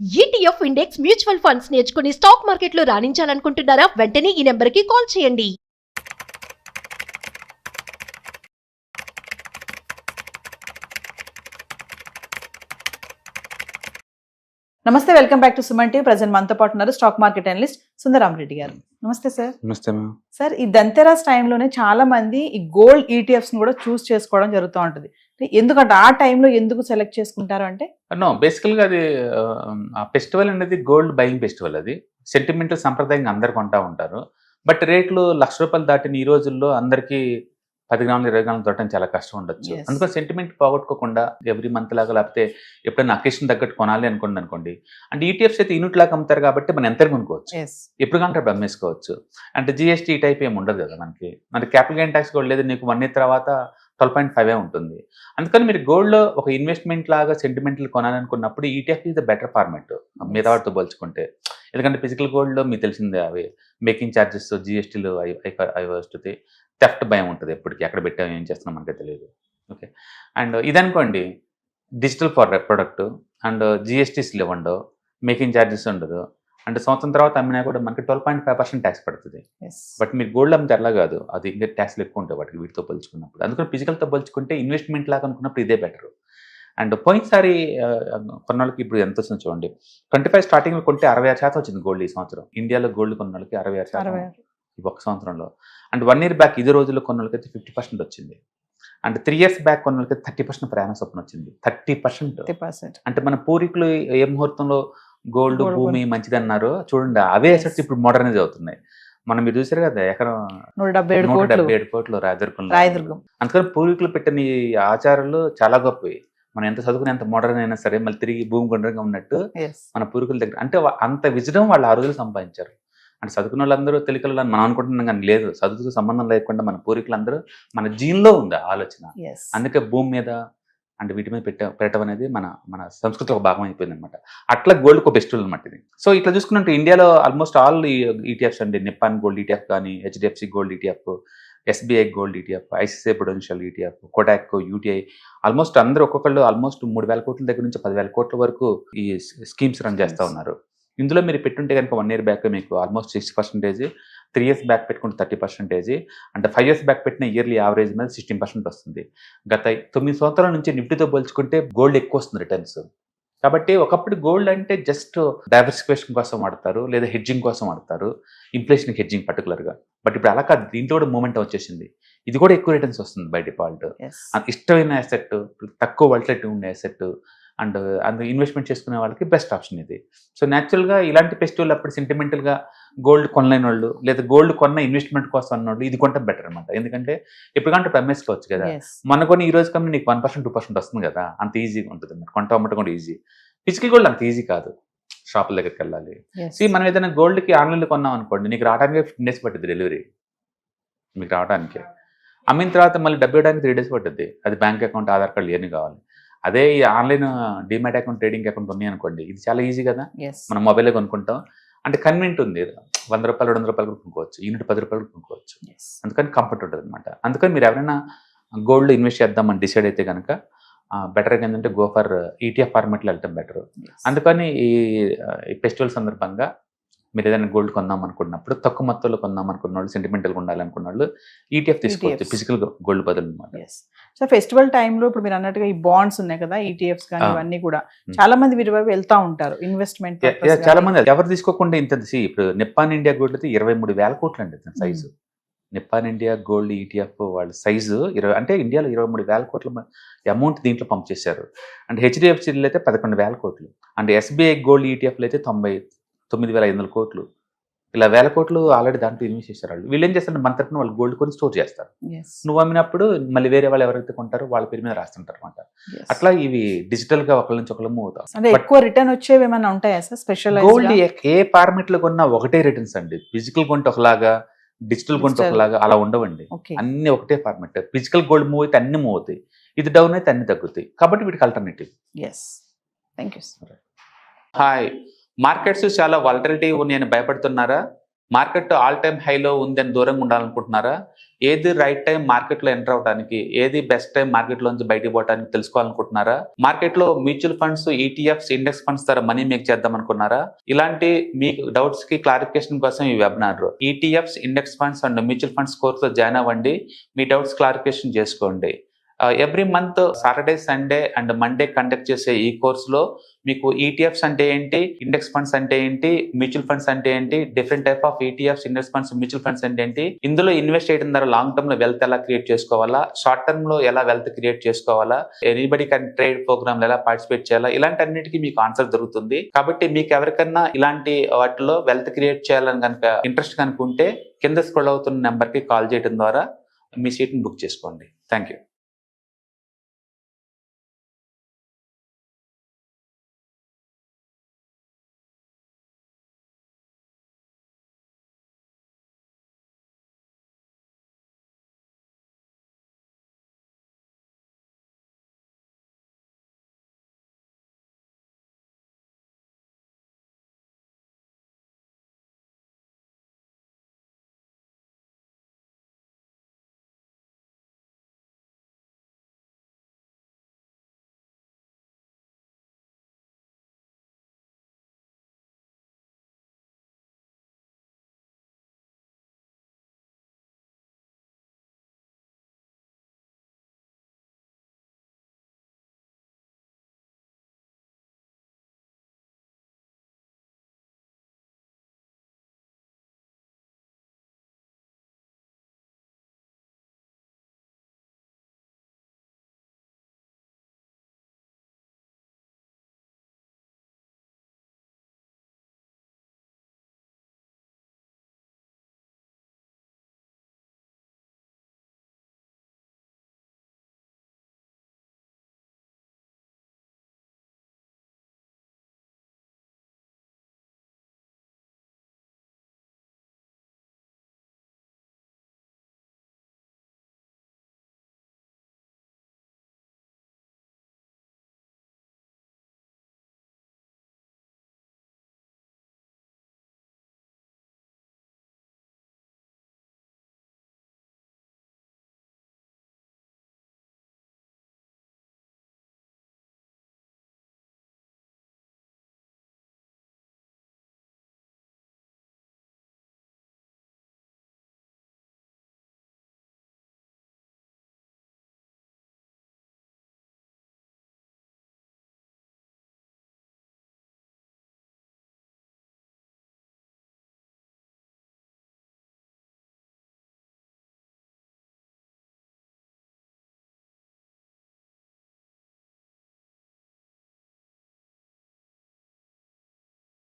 ETF index mutual funds నేర్చుకుని stock మార్కెట్లో రాణించాలనుకుంటున్నారా? వెంటనే ఈ నెంబర్కి కాల్ చేయండి. నమస్తే, welcome back to Suman TV. Present మనతో పాటు ఉన్నారు స్టాక్ మార్కెట్ అనలిస్ట్ సుందరాం రెడ్డి గారు. నమస్తే సార్. నమస్తే మ్యామ్. సార్, ఈ ధన్తెరస్ టైంలోనే చాలా మంది ఈ గోల్డ్ ఈటీఎఫ్స్ కూడా చూస్ చేసుకోవడం జరుగుతూ ఉంటుంది. ఎందుకంటే ఆ టైంలో ఎందుకు సెలెక్ట్ చేసుకుంటారు అంటే నో, బేసికల్గా అది ఆ ఫెస్టివల్ అనేది గోల్డ్ బయింగ్ ఫెస్టివల్. అది సెంటిమెంటల్ సంప్రదాయంగా అందరు కొంటా ఉంటారు. బట్ రేట్లు ₹1,00,000 దాటిన ఈ రోజుల్లో అందరికీ 10 గ్రాములు 20 గ్రాములు దొరకడం చాలా కష్టం ఉండొచ్చు. Yes. అందుకని సెంటిమెంట్ పోగొట్టుకోకుండా ఎవ్రీ మంత్ లాగా లేకపోతే ఎప్పుడైనా అకేషన్ తగ్గట్టు కొనాలి అనుకోండి. అంటే ఈటీఎఫ్స్ అయితే యూనిట్ లాగా అమ్ముతారు కాబట్టి మనం ఎంత కొనుక్కోవచ్చు, ఎప్పుడు కంటే అప్పుడు అమ్మేసుకోవచ్చు. అంటే జిఎస్టీ ఈ టైప్ ఏమి ఉండదు కదా మనకి. మరి క్యాపిటల్ గెయిన్ ట్యాక్స్ కూడా లేదు, నీకు 1 year తర్వాత 12.5 ఉంటుంది. అందుకని మీరు గోల్డ్లో ఒక ఇన్వెస్ట్మెంట్ లాగా సెంటిమెంటల్ కొనాలనుకున్నప్పుడు ETF is the better format మిగతా వాటితో పోల్చుకుంటే. ఎందుకంటే ఫిజికల్ గోల్డ్లో మీకు తెలిసిందే, అవి మేకింగ్ ఛార్జెస్ జిఎస్టీలు అవి వస్తుంది, థెఫ్ట్ భయం ఉంటుంది, ఎప్పటికీ ఎక్కడ పెట్టాము ఏం చేస్తున్నాం మనకే తెలియదు. ఓకే, అండ్ ఇదనుకోండి డిజిటల్ ప్రొడక్ట్ అండ్ జిఎస్టీస్ ఉండవు, మేకింగ్ ఛార్జెస్ ఉండదు, అంటే సంవత్సరం తర్వాత అమ్మినా కూడా మనకి 12.5% ట్యాక్స్ పడుతుంది. బట్ మీరు గోల్డ్ అమ్మితే అలా కాదు, అది ఇంకా ట్యాక్స్లు ఎక్కువ ఉంటాయి వాటికి వీటితో పోల్చుకున్నప్పుడు. అందుకని ఫిజికల్తో పోల్చుకుంటే ఇన్వెస్ట్మెంట్ లాగా అనుకున్నప్పుడు ఇదే బెటర్. అండ్ పోయినసారి కొన్నాళ్ళకి ఇప్పుడు ఎంత వచ్చిందో చూడండి. 25 స్టార్టింగ్ కొంటే 66% వచ్చింది గోల్డ్ ఈ సంవత్సరం. ఇండియాలో గోల్డ్ కొన్నాళ్ళకి 66% ఈ ఒక్క సంవత్సరంలో. అండ్ 1 year బ్యాక్ ఇదే రోజుల్లో కొన్నాళ్ళకైతే 50% వచ్చింది. అండ్ 3 years బ్యాక్ కొన్నాళ్ళకైతే 30% ప్రయాణ స్వప్నం వచ్చింది. 30%. అంటే మన పూర్వీకులు ఏ ముహూర్తంలో గోల్డ్ భూమి మంచిది అన్నారు చూడండి, అవే అసెట్స్ ఇప్పుడు మోడర్నైజ్ అవుతున్నాయి. మనం మీరు చూసారు కదా, ఎకరం 177 కోట్లు రాయదుర్గం. అందుకని పూర్వీకులు పెట్టిన ఈ ఆచారాలు చాలా గొప్పవి. మనం ఎంత చదువుకుని ఎంత మోడర్న్ అయినా సరే మళ్ళీ తిరిగి భూమి గుండ్రంగా ఉన్నట్టు మన పూర్వీకుల దగ్గర అంటే అంత విజడం వాళ్ళు ఆ రోజులు సంపాదించారు. అంటే చదువుకున్న వాళ్ళందరూ తెలికలు మనం అనుకుంటున్నాం కానీ లేదు, చదువుతో సంబంధం లేకుండా మన పూర్వీకులందరూ మన జీన్లో ఉంది ఆలోచన. అందుకే భూమి మీద అంటే వీటి మీద పెట్టడం అనేది మన సంస్కృతిలో ఒక భాగం అయిపోయింది అనమాట. అట్లా గోల్డ్ ఒక ఫెస్టివల్ అనమాట ఇది. సో ఇట్లా చూసుకున్నట్టు ఇండియాలో ఆల్మోస్ట్ ఆల్ ఈటీఎఫ్స్ అండి, నిప్పాన్ గోల్డ్ ఈటీఎఫ్ కానీ, HDFC gold ETF, SBI gold ETF, ICICI Prudential ETF, Kotak, UTI, almost అందరూ ఒక్కొక్కళ్ళు ఆల్మోస్ట్ 3,000 కోట్ల దగ్గర నుంచి 10,000 కోట్ల వరకు ఈ స్కీమ్స్ రన్ చేస్తూ ఉన్నారు. ఇందులో మీరు పెట్టుంటే కనుక 1 year బ్యాక్ మీకు ఆల్మోస్ట్ 60%, 3 years బ్యాక్ పెట్టుకుంటే 30%, అంటే 5 years బ్యాక్ పెట్టిన ఇయర్లీ యావరేజ్ మీద 16% వస్తుంది. గత 9 సంవత్సరాల నుంచి నిఫ్టీతో పోల్చుకుంటే గోల్డ్ ఎక్కువ వస్తుంది రిటర్న్స్. కాబట్టి ఒకప్పుడు గోల్డ్ అంటే జస్ట్ డైవర్సిఫికేషన్ కోసం వాడతారు, లేదా హెడ్జింగ్ కోసం వాడతారు, ఇన్ఫ్లేషన్ హెడ్జింగ్ పర్టికులర్గా. బట్ ఇప్పుడు అలా కాదు, దీంట్లో కూడా మూమెంట్ వచ్చేసింది, ఇది కూడా ఎక్కువ రిటర్న్స్ వస్తుంది బై డిఫాల్ట్. ఇష్టమైన అసెట్, తక్కువ వాలటిలిటీ ఉండే అసెట్ అండ్ ఇన్వెస్ట్మెంట్ చేసుకునే వాళ్ళకి బెస్ట్ ఆప్షన్ ఇది. సో న్యాచురల్గా ఇలాంటి ఫెస్టివల్ అప్పుడు సెంటిమెంటల్గా గోల్డ్ కొనలేని వాళ్ళు, లేదా గోల్డ్ కొన్న ఇన్వెస్ట్మెంట్ కోసం అన్నోళ్ళు ఇది కొంటే బెటర్ అనమాట. ఎందుకంటే ఇప్పుడు కంటే అమ్మేసుకోవచ్చు కదా, మన కొన్ని ఈ రోజు కన్నా నీకు 1%, 2% వస్తుంది కదా, అంత ఈజీగా ఉంటుంది అన్నమాట. కొంట అమ్మటం కూడా ఈజీ. ఫిజికల్ గోల్డ్ అంత ఈజీ కాదు, షాపుల దగ్గరికి వెళ్ళాలి. మనం ఏదైనా గోల్డ్కి ఆన్లైన్లో కొన్నాం అనుకోండి, నీకు రావడానికి 15 days పడుతుంది డెలివరీ, మీకు రావడానికి. అమ్మిన తర్వాత మళ్ళీ డబ్బు ఇవ్వడానికి 3 days పడుతుంది. అది బ్యాంక్ అకౌంట్, ఆధార్ కార్డు ఇవన్నీ కావాలి. అదే ఈ online demat account, trading account ఉన్నాయి అనుకోండి, ఇది చాలా ఈజీ కదా, మనం మొబైల్లో కొనుక్కుంటాం. అంటే కన్వీనియంట్ ఉంది, ₹100, ₹200 కొనుక్కోవచ్చు, యూనిట్ ₹10 కొనుక్కోవచ్చు. అందుకని కంఫర్ట్ ఉంటుంది అనమాట. అందుకని మీరు ఎవరైనా గోల్డ్ ఇన్వెస్ట్ చేద్దామని డిసైడ్ అయితే కనుక బెటర్గా ఏంటంటే గో ఫర్ ఈటీఎఫ్ ఫార్మాట్లో వెళ్ళటం బెటర్. అందుకని ఈ ఫెస్టివల్ సందర్భంగా మీరు ఏదైనా గోల్డ్ కొందాం అనుకున్నప్పుడు, తక్కువ మొత్తంలో కొందాం అనుకున్న వాళ్ళు, సెంటిమెంటల్గా ఉండాలనుకున్న వాళ్ళు ఈటీఎఫ్ తీసుకోవచ్చు ఫిజికల్ గోల్డ్ బదులు అనమాట. సో ఫెస్టివల్ టైంలో ఇప్పుడు మీరు అన్నట్టుగా ఈ బాండ్స్ ఉన్నాయి కదా, ఈటీఎఫ్స్ కానీ ఇవన్నీ కూడా చాలా మంది వీటి వైపు వెళ్తా ఉంటారు ఇన్వెస్ట్మెంట్. చాలా మంది ఎవరు తీసుకోకుండా ఇంత. ఇప్పుడు నిప్పాన్ ఇండియా గోల్డ్ అయితే 23,000 కోట్లు అండి size. Nippon India gold ETF వాళ్ళ సైజు 20, అంటే ఇండియాలో 23,000 కోట్ల అమౌంట్ దీంట్లో పంప్ చేశారు. అండ్ హెచ్డిఎఫ్సిలో అయితే 11,000 కోట్లు, అండ్ ఎస్బీఐ గోల్డ్ ఈటీఎఫ్లో అయితే 99,500 కోట్లు. ఇలా 1,000 కోట్లు ఆల్రెడీ దాంట్లో ఇన్వెస్ట్ చేశారు వాళ్ళు. వీళ్ళు ఏం చేస్తారు, మన తరఫున వాళ్ళు గోల్డ్ కొని స్టోర్ చేస్తారు. నువ్వు అమ్మినప్పుడు మళ్ళీ వేరే వాళ్ళు ఎవరైతే కొంటారో వాళ్ళ పేరు మీద రాస్తుంటారు అనమాట. అట్లా ఇవి డిజిటల్ గా ఒకళ్ళ నుంచి ఒకళ్ళు మూవ్ అవుతాం. ఎక్కువ రిటర్న్ వచ్చేవి ఏమైనా ఉంటాయా సార్? స్పెషల్ గోల్డ్ ఏ ఫార్మెట్ లో కొన్నా ఒకటే రిటర్న్స్ అండి. ఫిజికల్ కొంటే ఒకలాగా, డిజిటల్ కొంటే ఒకలాగా అలా ఉండవండి. అన్ని ఒకటే ఫార్మెట్. ఫిజికల్ గోల్డ్ మూవ్ అయితే అన్ని మూవ్ అవుతాయి, ఇది డౌన్ అయితే అన్ని తగ్గుతాయి. కాబట్టి వీటికి alternative. Thank you. Hi, markets చాలా వాలటిలిటీ ఉన్నాయని భయపడుతున్నారా? మార్కెట్ ఆల్ టైమ్ హైలో ఉందని దూరంగా ఉండాలనుకుంటున్నారా? ఏది రైట్ టైం మార్కెట్లో ఎంటర్ అవడానికి, ఏది బెస్ట్ టైం మార్కెట్లోంచి బయటకు పోవడానికి తెలుసుకోవాలనుకుంటున్నారా? మార్కెట్లో mutual funds, ETFs, index funds ద్వారా మనీ మేక్ చేద్దాం అనుకున్నారా? ఇలాంటి మీ డౌట్స్ కి క్లారిఫికేషన్ కోసం ఈ webinar. ETFs, index funds and mutual funds కోర్సులో జాయిన్ అవ్వండి. మీ డౌట్స్ క్లారిఫికేషన్ చేసుకోండి. Every month Saturday, Sunday and Monday conduct చేసే ఈ కోర్సులో మీకు ఈటీఎఫ్స్ అంటే ఏంటి, ఇండెక్స్ ఫండ్స్ అంటే ఏంటి, మ్యూచువల్ ఫండ్స్ అంటే ఏంటి, different type of ETFs, index funds, mutual funds అంటే ఏంటి, ఇందులో ఇన్వెస్ట్ చేయడం ద్వారా లాంగ్ టర్మ్ లో వెల్త్ ఎలా క్రియేట్ చేసుకోవాలా, షార్ట్ టర్మ్ లో ఎలా వెల్త్ క్రియేట్ చేసుకోవాలా, ఎనీబడి కెన్ ట్రేడ్ ప్రోగ్రామ్ ఎలా పార్టిసిపేట్ చేయాలా, ఇలాంటి అన్నిటికీ మీకు ఆన్సర్ దొరుకుతుంది. కాబట్టి మీకు ఎవరికన్నా ఇలాంటి వాటిలో వెల్త్ క్రియేట్ చేయాలని కనుక ఇంట్రెస్ట్ కనుకుంటే కింద స్క్రోల్ అవుతున్న నెంబర్ కి కాల్ చేయడం ద్వారా మీ సీట్ ని బుక్ చేసుకోండి. Thank you.